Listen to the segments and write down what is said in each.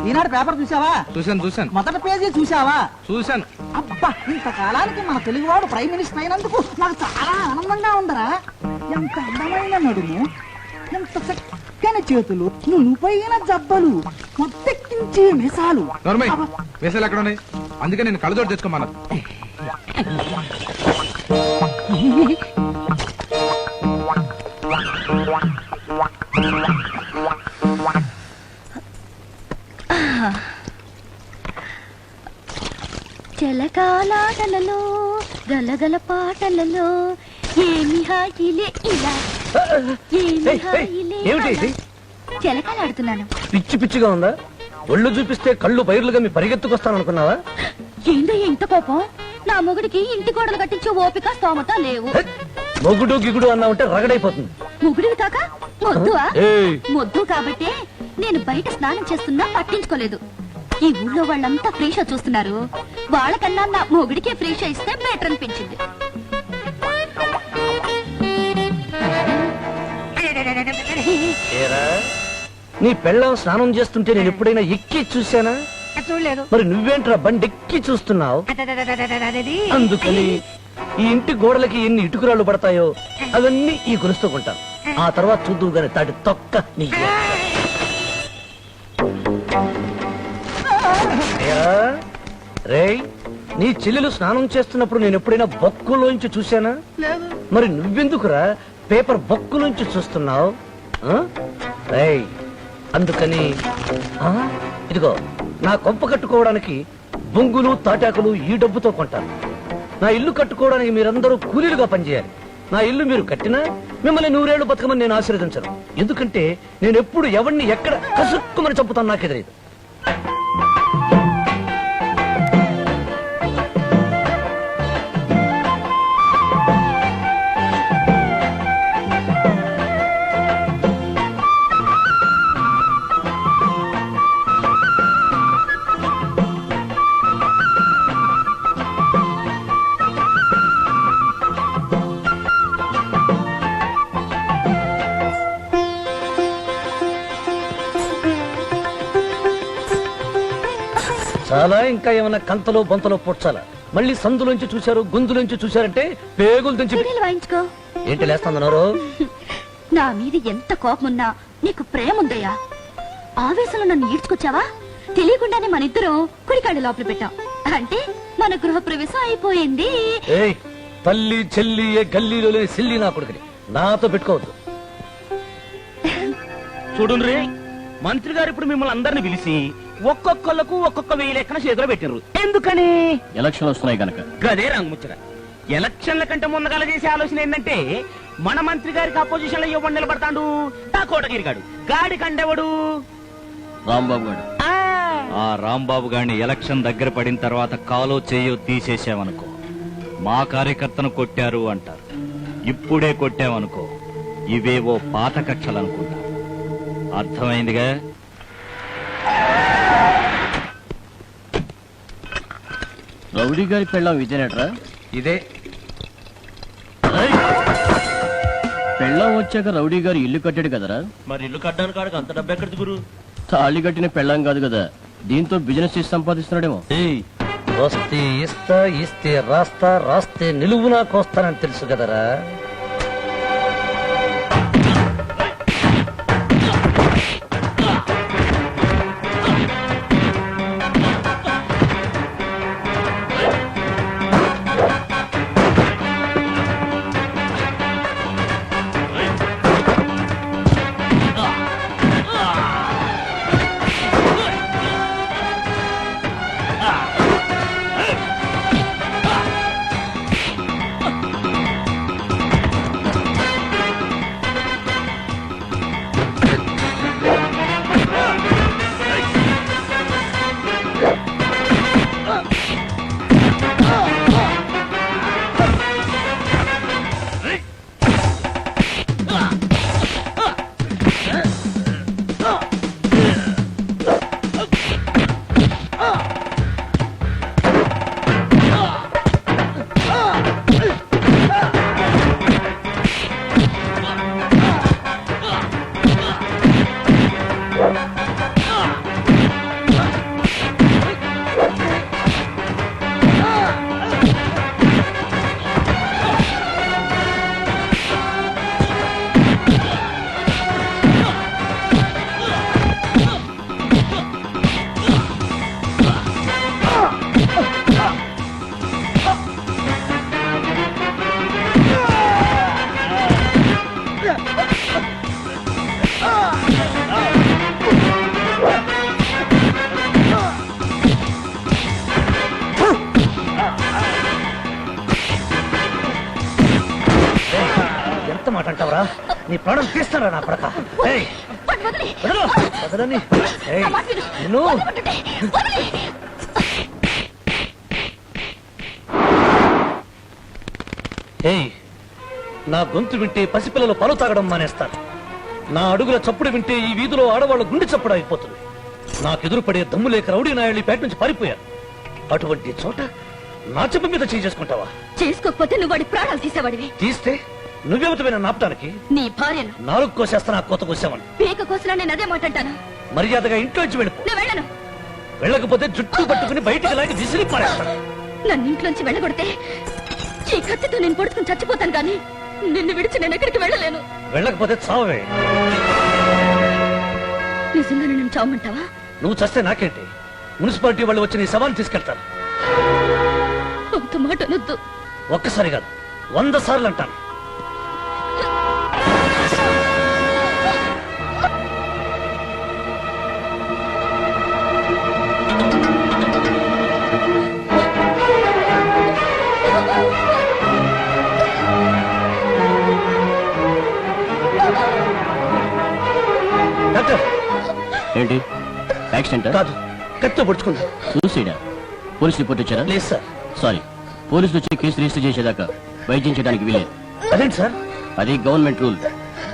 ఈనాడు paper చూసావా? చూశాను. మొదటి పేజీ చూసావా? చూశాను. అబ్బా, ఇంతకాలానికి మన తెలుగువాడు ప్రైమ్ మినిస్టర్ అయినందుకు నాకు చాలా ఆనందంగా ఉందరా. ఎంత అందమైన నడుము, ఎంత చక్కని చేతులు, నునుపైన జబ్బలు, మొత్తెక్కించే మిసాలు. వేసాలు ఎక్కడ ఉన్నాయి? అందుకే నేను కళ్ళజోడు తెచ్చుకోమన్నా. జలకాలాటలలో గలగల పాటలలో ఏమి హాయిలే ఇలా, ఏమి హాయిలే అలా. జలకాలాడుతున్నాను. పిచ్చి పిచ్చిగా ఉందా? ఒళ్ళు చూపిస్తే కళ్ళు బైర్లుగా మీ పరిగెత్తుకొస్తాను అనుకున్నావా? ఏందో ఇంత కోపం? నా మొగుడికి ఇంటి గోడలు కట్టించే ఓపిక స్తోమత లేవు. మొగుడు గిగుడు అన్నా ఉంటే రగడైపోతుంది. మొగుడివి కాక మొద్దువా? మొద్దు కాబట్టి నేను బయట స్నానం చేస్తున్నా పట్టించుకోలేదు. ఈ ఊళ్ళో వాళ్ళంతా ఫ్రీ షో చూస్తున్నారు. వాళ్ళకన్నా నా మొగుడికే ఫ్రీ షో ఇస్తే బెటర్ అనిపించింది. నీ పెళ్ళాం స్నానం చేస్తుంటే నేను ఎప్పుడైనా ఎక్కి చూశానా? చూడలేదు. మరి నువ్వేంట్రా బండెక్కి చూస్తున్నావు? అందుకని ఈ ఇంటి గోడలకి ఎన్ని ఇటుకురాళ్ళు పడతాయో అవన్నీ ఈ గొలుస్తూ కొంటాను. ఆ తర్వాత చూద్దు గాని తాటి తొక్క నీ. రేయ్, నీ చెల్లెలు స్నానం చేస్తున్నప్పుడు నేను ఎప్పుడైనా బొక్కులోంచి చూశానా? మరి నువ్వెందుకురా పేపర్ బొక్కులోంచి చూస్తున్నావు? రేయ్, అందుకని ఇదిగో నా కొంప కట్టుకోవడానికి బొంగులు తాటాకులు ఈ డబ్బుతో కొంటాను. నా ఇల్లు కట్టుకోవడానికి మీరందరూ కూలీలుగా పనిచేయాలి. నా ఇల్లు మీరు కట్టినా మిమ్మల్ని 100 ఏళ్లు బతకమని నేను ఆశీర్వదించను. ఎందుకంటే నేను ఎప్పుడు ఎవరిని ఎక్కడ కసుక్కుమని చంపుతాను నాకే తెలియదు. చాలా ఇంకా ఏమైనా కంతలో బొంతలో పొడ్చాలా? మళ్ళీ సందులోంచి చూశారు, గొంతులోంచి చూశారంటే పేగులు తెంచి వాయించుకో. ఏంటి లేస్తామన్నారు? నా మీద ఎంత కోపమున్నా నీకు ప్రేమ ఉందయ్యా. ఆవేశంలో నన్ను ఈడ్చుకొచ్చావా? తెలియకుండానే మన ఇద్దరం కుడికాళ్ళు లోపల పెట్టాం. అంటే మన గృహ ప్రవేశం అయిపోయింది. తల్లి చెల్లి ఏ గల్లీలో లేని సిల్లి నా కొడుకుని నాతో పెట్టుకోవద్దు. చూడుండ్రి, మంత్రి గారు ఇప్పుడు మిమ్మల్ని అందరిని పిలిచి ఒక్కొక్కళ్ళకు ఒక్కొక్క 1000 లెక్కన చేతిలో పెట్టినారు. ఎందుకని? ఎలక్షన్ వస్తున్నాయి కనుక. గదే రంగుముచ్చట. ఎలక్షన్ల కంటే ముందుగాల చేసే ఆలోచన ఏంటంటే మన మంత్రి గారికి అపోజిషన్ లో ఇవ్వండి నిలబడతాడు ఆ కోటగిరిగాడు. గాడి కండెవడు? రాంబాబు గారు. ఆ రాంబాబు గారిని ఎలక్షన్ దగ్గర పడిన తర్వాత కాలో చేయో తీసేసామనుకో, మా కార్యకర్తను కొట్టారు అంటారు. ఇప్పుడే కొట్టామనుకో, ఇవేవో పాత కక్షలు అనుకుంటా. అర్థమైందిగా? రౌడీ గారి పెళ్ళాం ఇదేనట్రా? ఇదే. పెళ్ళాం వచ్చాక రౌడీ గారు ఇల్లు కట్టాడు కదరా? మరి ఇల్లు కట్టడానికి కాడికి అంత డబ్బు ఎక్కడిది గురు? తాళి కట్టిన పెళ్ళాం కాదు కదా, దీంతో బిజినెస్ చేసి సంపాదిస్తున్నాడేమో. వస్తే ఇస్తా, ఇస్తే రాస్తా, రాస్తే నిలువునా కోస్తానని తెలుసు కదరా. మాట అంటావరా? నీ ప్రాణం తీస్తారా నా కొడక? ఏయ్, వాడిని వదిలేయ్. వదలు, వదలని. ఏయ్, నా మాట విను. నిన్ను. వదిలిపెట్టండి. వదిలేయ్. ఏయ్, నా గొంతు వింటే పసిపిల్లలు పాలు తాగడం మానేస్తారు. నా అడుగుల చప్పుడు వింటే ఈ వీధిలో ఆడవాళ్ళ గుండె చప్పుడు అయిపోతుంది. నాకెదురు పడే దమ్ము లేక రౌడీ నాయుళ్ళు ఈ పేట నుంచి పారిపోయారు. అటువంటి చోట నా చెప్పు మీద చేసుకుంటావా? చేసుకోకపోతే నువ్వు వాడి ప్రాణాలు తీసేవాడివి. తీస్తే నువ్వెవతమైన నాపటానికి నీ భార్యను నాలుగు కోసేస్తా, నా కోత కోసామని. పీక కోసినా నేను అదే మాట అంటాను. మర్యాదగా ఇంట్లోంచి వెళ్ళిపో. నేను వెళ్ళను. వెళ్ళకపోతే జుట్టు పట్టుకుని బయటికి లాగి విసిరి పారేస్తాను. నన్ను ఇంట్లోంచి వెళ్ళగొడితే ఈ కత్తితో నేను పొడుచుకుని చచ్చిపోతాను కానీ నిన్ను విడిచి నేను ఎక్కడికి వెళ్ళలేను. వెళ్ళకపోతే చావే. నిజంగా నన్ను చావమంటావా? నువ్వు చస్తే నాకేంటి? మున్సిపాలిటీ వాళ్ళు వచ్చి నీ శవాన్ని తీసుకెళ్తారు. అంత మాట అనొద్దు. ఒక్కసారి కాదు, 100 సార్లు అంటాను. డాక్టర్, ఏంటి యాక్సిడెంట్? కాదు, కత్తితో పొడుచుకుంది. సూసైడా? పోలీస్ రిపోర్ట్ ఇచ్చారా? లేదు సార్. సారీ, పోలీసులు వచ్చి కేసు రిజిస్టర్ చేసేదాకా వైద్యం చేయడానికి వీలేదు. అదేంటి సార్? అది గవర్నమెంట్ రూల్.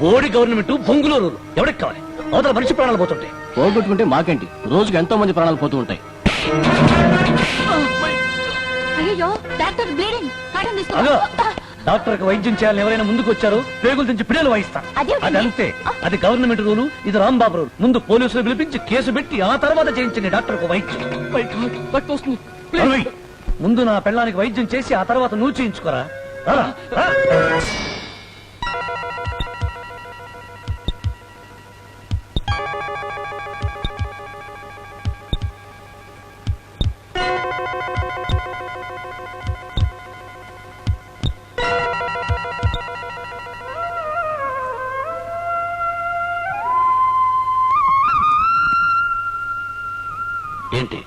బోడి గవర్నమెంట్ బొంగులో రూల్. ఎవరికి కావాలి? అవతల మనిషి ప్రాణాలు పోతుంటాయి. పోగొట్టుకుంటే మాకేంటి, రోజుకి ఎంతో మంది ప్రాణాలు పోతూ ఉంటాయి. అయ్యో డాక్టర్ బ్లీడింగ్. కాటన్ తీసుకో. అదో, డాక్టర్కి వైద్యం చేయాలని ఎవరైనా ముందుకు వచ్చారు, పేగులు తెంచి పిల్లలు వాయిస్తా. అదేమిటండి? అది అంతే. అది గవర్నమెంట్ రూలు, ఇది రాంబాబు రూల్. ముందు పోలీసులు పిలిపించి కేసు పెట్టి ఆ తర్వాత చేయించండి డాక్టర్కు వైద్యం. అరవై. ముందు నా పెళ్ళానికి వైద్యం చేసి ఆ తర్వాత నువ్వు చేయించుకోరా. రా, రా. ఏంటి?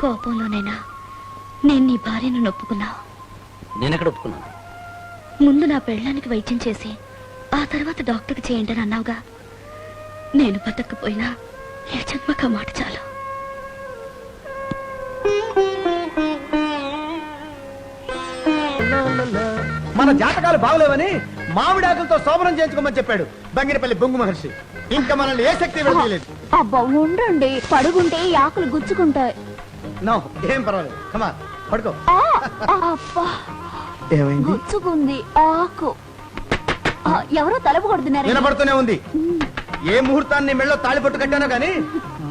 కోపంలోనైనా నేను నీ భార్యను నొప్పుకున్నా. నేనెక్కడ ఒప్పుకున్నాను? ముందు నా పెళ్ళానికి వైద్యం చేసి ఆ తర్వాత డాక్టర్కి చేయండి అని అన్నావుగా. నేను బతకపోయినా ఈ జన్మక మాట చాలు. మన జాతకాలు బాగలేవని మామిడాకులతో శోభనం చేయించుకోమని చెప్పాడు బంగినపల్లి బొంగు మహర్షి. ఇంకా మనల్ని ఏ శక్తి వెళ్ళలేదు. అబ్బా ఉండండి, పడుకుంటే ఈ ఆకులు గుచ్చుకుంటాయి. నో, ఏం పర్వాలేదు. కమా, పడుకో. ఏమైంది? గుచ్చుకుంది ఆకు. ఎవరో తలుపు కొడుతున్నారు. వినపడుతూనే ఉంది. ఏ ముహూర్తాన్ని మెళ్ళో తాళి పట్టు కట్టానో గాని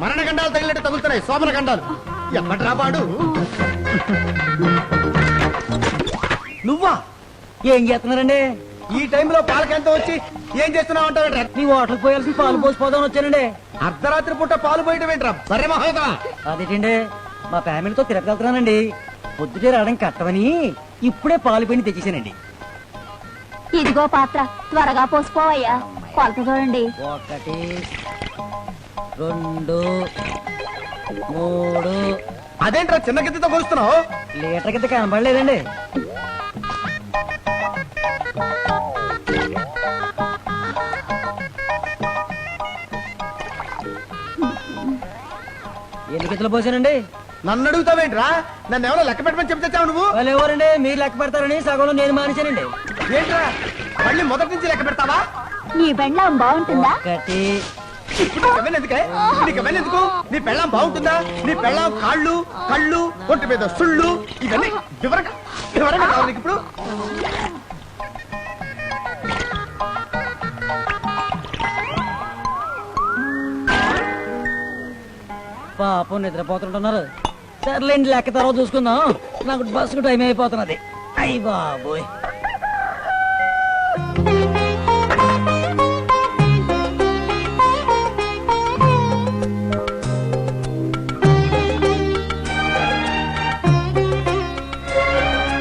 మరణ గండాలు తగిలినట్టు తగులుతున్నాయి. శోభన గండాలు ఎప్పట్రా పాడు. నువ్వా ఏం చేస్తున్నారండి? ఈ టైంలో పాలకెంత వచ్చి ఏం చేస్తున్నావు అంటారు? నీ హోటల్ పోయాల్సిన పాలు పోసిపోదామని వచ్చానండి. అర్ధరాత్రి పూట పాలు పోయటం ఏంట్రా? సరే మహోదా, అదేంటండి, మా ఫ్యామిలీతో తిరగలుగుతున్నానండి. పొద్దుటే రావడం కట్టమని ఇప్పుడే పాలు పిండి తెచ్చేసానండి. ఇదిగో పాత్ర, త్వరగా పోసిపోవయ్యా. కొలత చూడండి. 1 2 3 అదేంట్రా చిన్న గిద్దతో కొలుస్తున్నావు? లీటర్ కింద కనబడలేదండి. ఎన్ని గిద్దలు పోసానండి? నన్ను అడుగుతావేంట్రా? నన్ను ఎవరో లెక్క పెట్టమని చెప్తే చావు నువ్వు. వాళ్ళు ఎవరండి? మీరు లెక్క పెడతారని సగంలో నేను మానేశానండి. ఏంట్రా మళ్ళీ మొదటి నుంచి లెక్క పెడతావా? నీ బెండ్లం బాగుంటుందా? 1 ఇప్పుడు నీకు అవన్నీ ఎందుకే? నీకు అవన్నీ ఎందుకు? నీ పెళ్ళాం బాగుంటుందా? నీ పెళ్ళాం కాళ్ళు కళ్ళు ఒంటి మీద సుళ్ళు ఇవన్నీ వివరంగా వివరంగా కావాలి నీకు ఇప్పుడు. పాపం నిద్రపోతుంటున్నారు. సర్లేండి, లెక్క తర్వాత చూసుకుందాం. నాకు బస్సుకు టైం అయిపోతున్నది. అయ్యి బాబోయ్.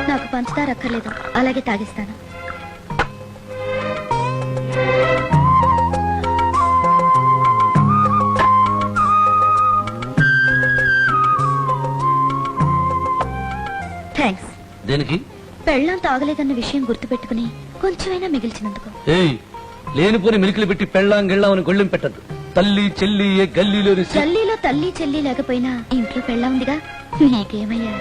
నాకు పంచదార అక్కర్లేదు, అలాగే తాగిస్తాను. థ్యాంక్స్. దేనికి? పెళ్ళాం తాగలేదన్న విషయం గుర్తుపెట్టుకుని కొంచెమైనా మిగిల్చినందుకు. ఏయ్, లేనిపోని మిలికిలు పెట్టి పెళ్ళాం గిళ్ళామని గొళ్ళెం పెట్టద్దు. తల్లి చెల్లి ఏ గల్లీలోని గల్లీలో తల్లి చెల్లి లేకపోయినా ఇంట్లో పెళ్ళ ఉందిగా, నీకేమయ్యా?